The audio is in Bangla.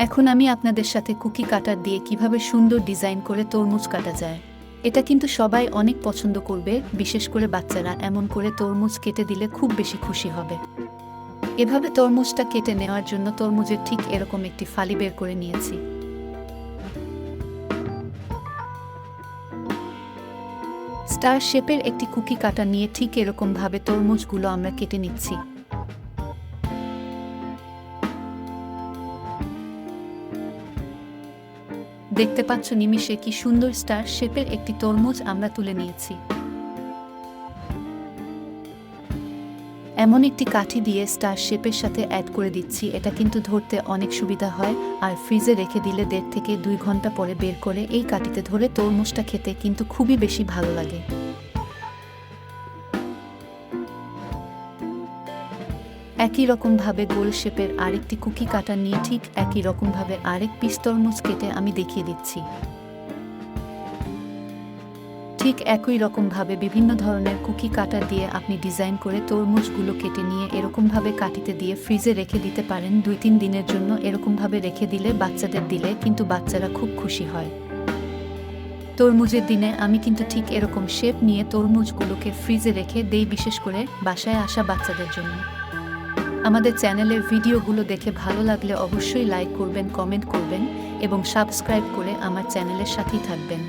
এখন আমি আপনাদের সাথে কুকি কাটার দিয়ে কিভাবে সুন্দর ডিজাইন করে তরমুজ কাটা যায়। এটা কিন্তু সবাই অনেক পছন্দ করবে, বিশেষ করে বাচ্চারা। এমন করে তরমুজ কেটে দিলে খুব বেশি খুশি হবে। এভাবে তরমুজটা কেটে নেওয়ার জন্য তরমুজের ঠিক এরকম একটি ফালি বের করে নিয়েছি। স্টার শেপের একটি কুকি কাটা নিয়ে ঠিক এরকম ভাবে তরমুজগুলো আমরা কেটে নিচ্ছি। দেখতে পাচ্ছ নিমিষে কি সুন্দর স্টার শেপের একটি তরমুজ আমরা তুলে নিয়েছি। এমন একটি কাঠি দিয়ে স্টার শেপের সাথে অ্যাড করে দিচ্ছি। এটা কিন্তু ধরতে অনেক সুবিধা হয়, আর ফ্রিজে রেখে দিলে 1.5 থেকে 2 ঘন্টা পরে বের করে এই কাঠিতে ধরে তরমুজটা খেতে কিন্তু খুবই বেশি ভালো লাগে। একই রকমভাবে গোল শেপের আরেকটি কুকি কাটা নিয়ে ঠিক একই রকমভাবে আরেক পিস তরমুজ কেটে আমি দেখিয়ে দিচ্ছি। ঠিক একই রকমভাবে বিভিন্ন ধরনের কুকি কাটা দিয়ে আপনি ডিজাইন করে তরমুজগুলো কেটে নিয়ে এরকমভাবে কাঠিতে দিয়ে ফ্রিজে রেখে দিতে পারেন 2-3 দিনের জন্য। এরকমভাবে রেখে দিলে বাচ্চাদের দিলে কিন্তু বাচ্চারা খুব খুশি হয়। তরমুজের দিনে আমি কিন্তু ঠিক এরকম শেপ নিয়ে তরমুজগুলোকে ফ্রিজে রেখে দেই, বিশেষ করে বাসায় আসা বাচ্চাদের জন্য। আমাদের চ্যানেলের ভিডিওগুলো দেখে ভালো লাগলে অবশ্যই লাইক করবেন, কমেন্ট করবেন এবং সাবস্ক্রাইব করে আমার চ্যানেলের সাথেই থাকবেন।